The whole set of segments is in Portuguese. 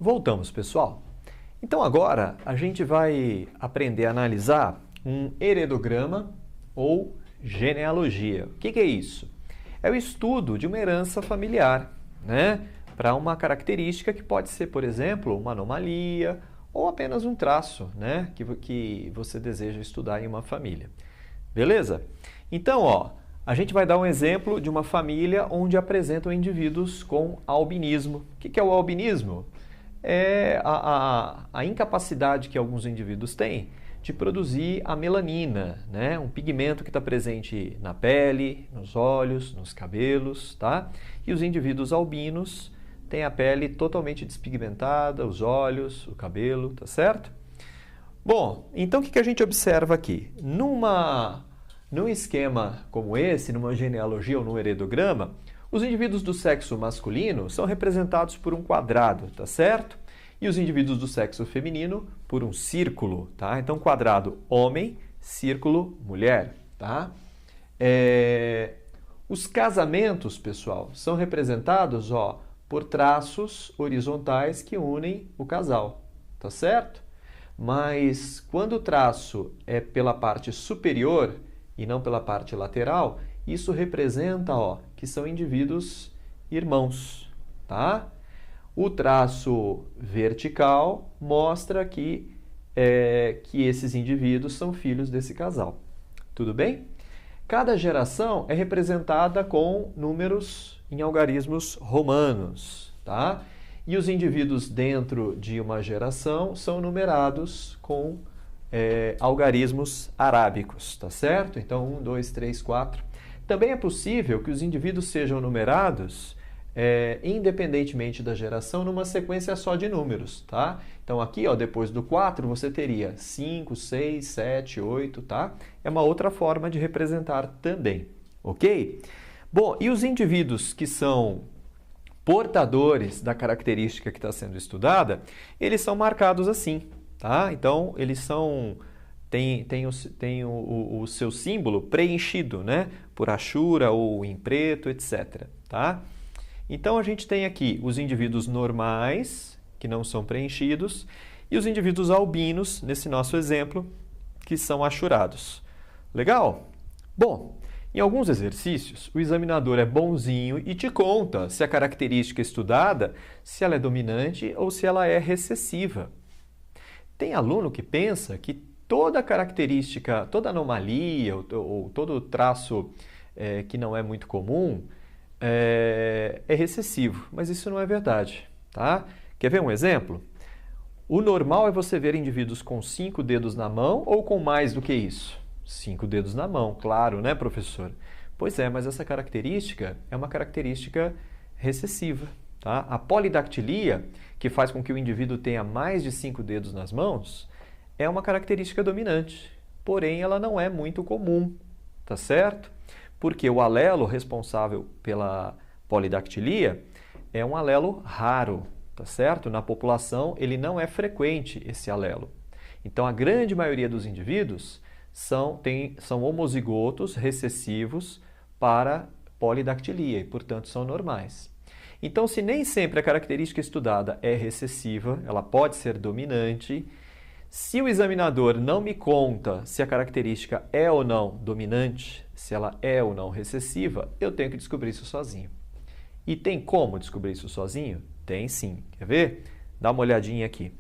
Voltamos, pessoal. Então agora a gente vai aprender a analisar um heredograma ou genealogia. O que é isso? É o estudo de uma herança familiar, né? Para uma característica que pode ser, por exemplo, uma anomalia ou apenas um traço, né? Que você deseja estudar em uma família. Beleza? Então, a gente vai dar um exemplo de uma família onde apresentam indivíduos com albinismo. O que é o albinismo? É a incapacidade que alguns indivíduos têm de produzir a melanina, né? Um pigmento que está presente na pele, nos olhos, nos cabelos, tá? E os indivíduos albinos têm a pele totalmente despigmentada, os olhos, o cabelo, tá certo? Bom, então o que a gente observa aqui? Num esquema como esse, numa genealogia ou num heredograma, os indivíduos do sexo masculino são representados por um quadrado, tá certo? E os indivíduos do sexo feminino por um círculo, tá? Então, quadrado homem, círculo mulher, tá? Os casamentos, pessoal, são representados, por traços horizontais que unem o casal, tá certo? Mas quando o traço é pela parte superior e não pela parte lateral, isso representa, que são indivíduos irmãos, tá? O traço vertical mostra que esses indivíduos são filhos desse casal. Tudo bem? Cada geração é representada com números em algarismos romanos, tá? E os indivíduos dentro de uma geração são numerados com algarismos arábicos, tá certo? Então, 1, 2, 3, 4. Também é possível que os indivíduos sejam numerados independentemente da geração numa sequência só de números, tá? Então, aqui, depois do 4, você teria 5, 6, 7, 8, tá? É uma outra forma de representar também, ok? Bom, e os indivíduos que são portadores da característica que está sendo estudada, eles são marcados assim, tá? Então, eles têm o seu símbolo preenchido, né? Por achura ou em preto, etc, tá? Então, a gente tem aqui os indivíduos normais, que não são preenchidos, e os indivíduos albinos, nesse nosso exemplo, que são achurados. Legal? Bom, em alguns exercícios, o examinador é bonzinho e te conta se a característica estudada, se ela é dominante ou se ela é recessiva. Tem aluno que pensa que toda característica, toda anomalia ou todo traço que não é muito comum é recessivo, mas isso não é verdade, tá? Quer ver um exemplo? O normal é você ver indivíduos com 5 dedos na mão ou com mais do que isso? 5 dedos na mão, claro, né, professor? Pois é, mas essa característica é uma característica recessiva, tá? A polidactilia, que faz com que o indivíduo tenha mais de 5 dedos nas mãos, é uma característica dominante, porém ela não é muito comum, tá certo? Porque o alelo responsável pela polidactilia é um alelo raro, tá certo? Na população ele não é frequente esse alelo. Então a grande maioria dos indivíduos são homozigotos recessivos para polidactilia e, portanto, são normais. Então, se nem sempre a característica estudada é recessiva, ela pode ser dominante. Se o examinador não me conta se a característica é ou não dominante, se ela é ou não recessiva, eu tenho que descobrir isso sozinho. E tem como descobrir isso sozinho? Tem sim. Quer ver? Dá uma olhadinha aqui.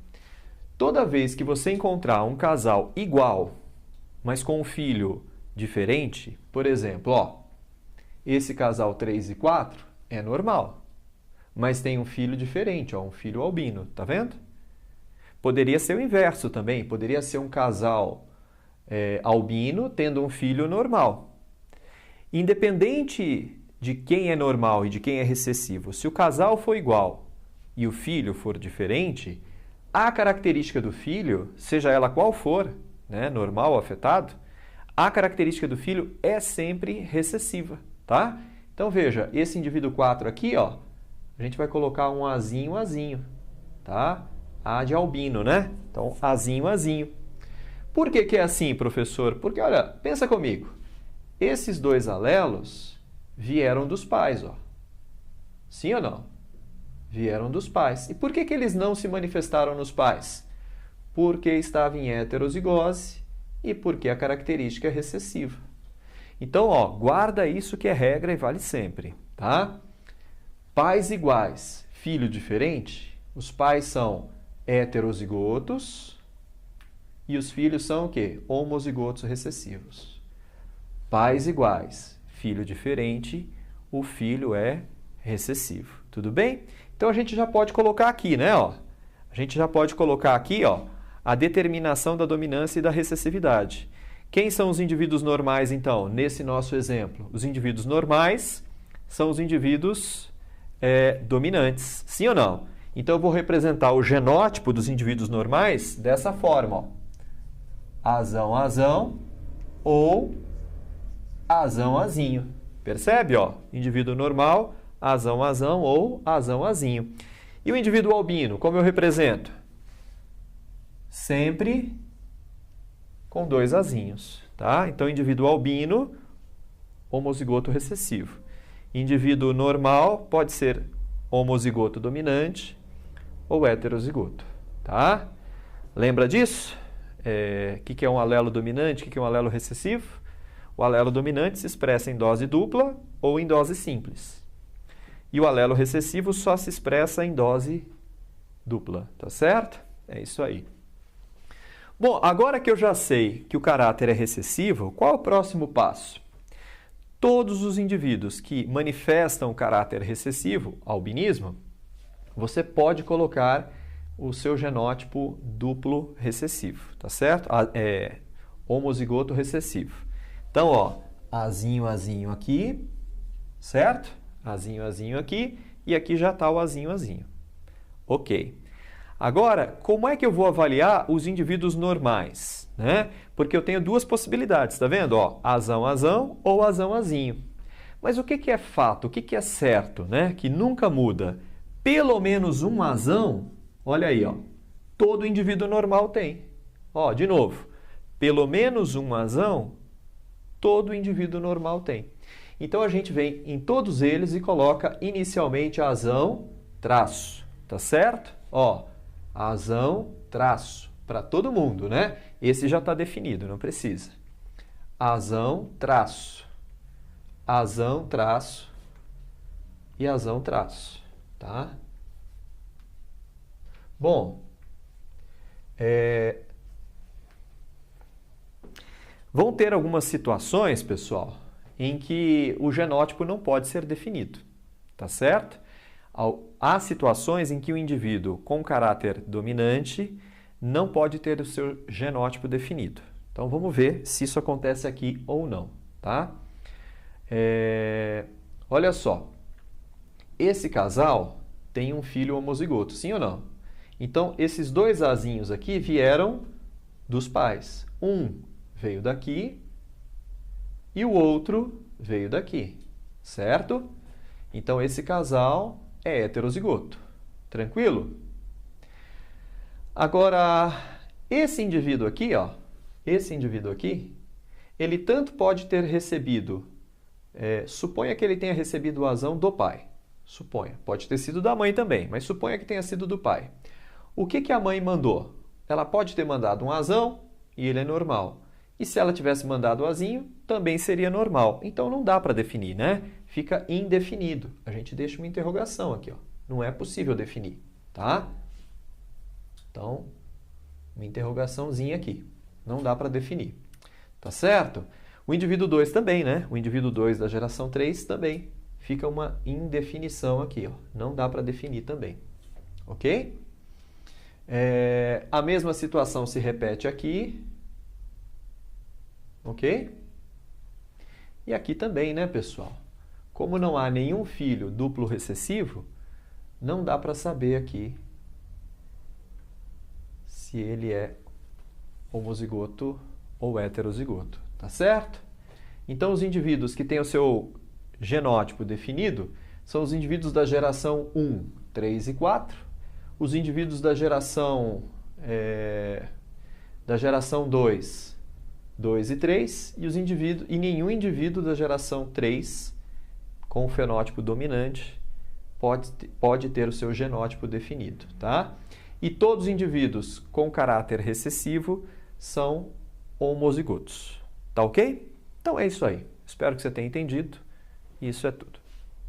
Toda vez que você encontrar um casal igual, mas com um filho diferente, por exemplo, esse casal 3 e 4 é normal, mas tem um filho diferente, um filho albino, tá vendo? Poderia ser o inverso também, poderia ser um casal albino tendo um filho normal. Independente de quem é normal e de quem é recessivo, se o casal for igual e o filho for diferente, a característica do filho, seja ela qual for, né, normal ou afetado, a característica do filho é sempre recessiva, tá? Então veja, esse indivíduo 4 aqui, a gente vai colocar um azinho, tá? A de albino, né? Então, azinho, azinho. Por que é assim, professor? Porque, olha, pensa comigo. Esses dois alelos vieram dos pais, Sim ou não? vieram dos pais. E por que que eles não se manifestaram nos pais? Porque estava em heterozigose e porque a característica é recessiva. Então, ó, guarda isso que é regra e vale sempre, tá? Pais iguais, filho diferente, os pais são heterozigotos e os filhos são o quê? Homozigotos recessivos. Pais iguais, filho diferente, o filho é recessivo. Tudo bem? Então a gente já pode colocar aqui, né? Ó, a gente já pode colocar aqui, ó, a determinação da dominância e da recessividade. Quem são os indivíduos normais, então, nesse nosso exemplo? Os indivíduos normais são os indivíduos dominantes. Sim ou não? Então eu vou representar o genótipo dos indivíduos normais dessa forma, ó. Azão, azão ou azão, azinho. Percebe, ó? Indivíduo normal, azão, azão ou azão, azinho. E o indivíduo albino, como eu represento? Sempre com dois azinhos, tá? Então, indivíduo albino, homozigoto recessivo. Indivíduo normal pode ser homozigoto dominante ou heterozigoto, tá? Lembra disso? O que é um alelo dominante? O que é um alelo recessivo? O alelo dominante se expressa em dose dupla ou em dose simples. E o alelo recessivo só se expressa em dose dupla, tá certo? É isso aí. Bom, agora que eu já sei que o caráter é recessivo, qual é o próximo passo? Todos os indivíduos que manifestam o caráter recessivo, albinismo, você pode colocar o seu genótipo duplo recessivo, tá certo? Homozigoto recessivo. Então, ó, azinho, azinho aqui, certo? Azinho, azinho aqui, e aqui já está o azinho, azinho. Ok. Agora, como é que eu vou avaliar os indivíduos normais, né? Porque eu tenho duas possibilidades, tá vendo? Ó, azão, azão ou azão, azinho. Mas o que que é fato? O que que é certo, né? Que nunca muda. Pelo menos um azão, olha aí, ó, todo indivíduo normal tem. Ó, de novo, pelo menos um azão, todo indivíduo normal tem. Então a gente vem em todos eles e coloca inicialmente azão, traço, tá certo? Ó, azão, traço, para todo mundo, né? Esse já está definido, não precisa. Azão, traço, azão, traço e azão, traço, tá? Bom, vão ter algumas situações, pessoal, em que o genótipo não pode ser definido, tá certo? Há situações em que o indivíduo com caráter dominante não pode ter o seu genótipo definido. Então vamos ver se isso acontece aqui ou não, tá? Olha só, esse casal tem um filho homozigoto, sim ou não? Então esses dois azinhos aqui vieram dos pais. Um veio daqui e o outro veio daqui, certo? Então esse casal é heterozigoto. Tranquilo? Agora, esse indivíduo aqui, ó, ele tanto pode ter recebido, suponha que ele tenha recebido o azão do pai. Suponha, pode ter sido da mãe também, mas suponha que tenha sido do pai. O que que a mãe mandou? Ela pode ter mandado um azão e ele é normal. E se ela tivesse mandado o azinho, também seria normal. Então não dá para definir, né? Fica indefinido. A gente deixa uma interrogação aqui, ó. Não é possível definir, tá? Então, uma interrogaçãozinha aqui. Não dá para definir. Tá certo? O indivíduo 2 também, né? O indivíduo 2 da geração 3 também. Fica uma indefinição aqui, ó. Não dá para definir também. Ok? A mesma situação se repete aqui. Ok? E aqui também, né, pessoal? Como não há nenhum filho duplo recessivo, não dá para saber aqui se ele é homozigoto ou heterozigoto, tá certo? Então, os indivíduos que têm o seu genótipo definido são os indivíduos da geração 1, 3 e 4, os indivíduos da geração 2, 2 e 3, e nenhum indivíduo da geração 3 com o fenótipo dominante pode ter o seu genótipo definido, tá? E todos os indivíduos com caráter recessivo são homozigotos, tá ok? Então é isso aí. Espero que você tenha entendido. Isso é tudo.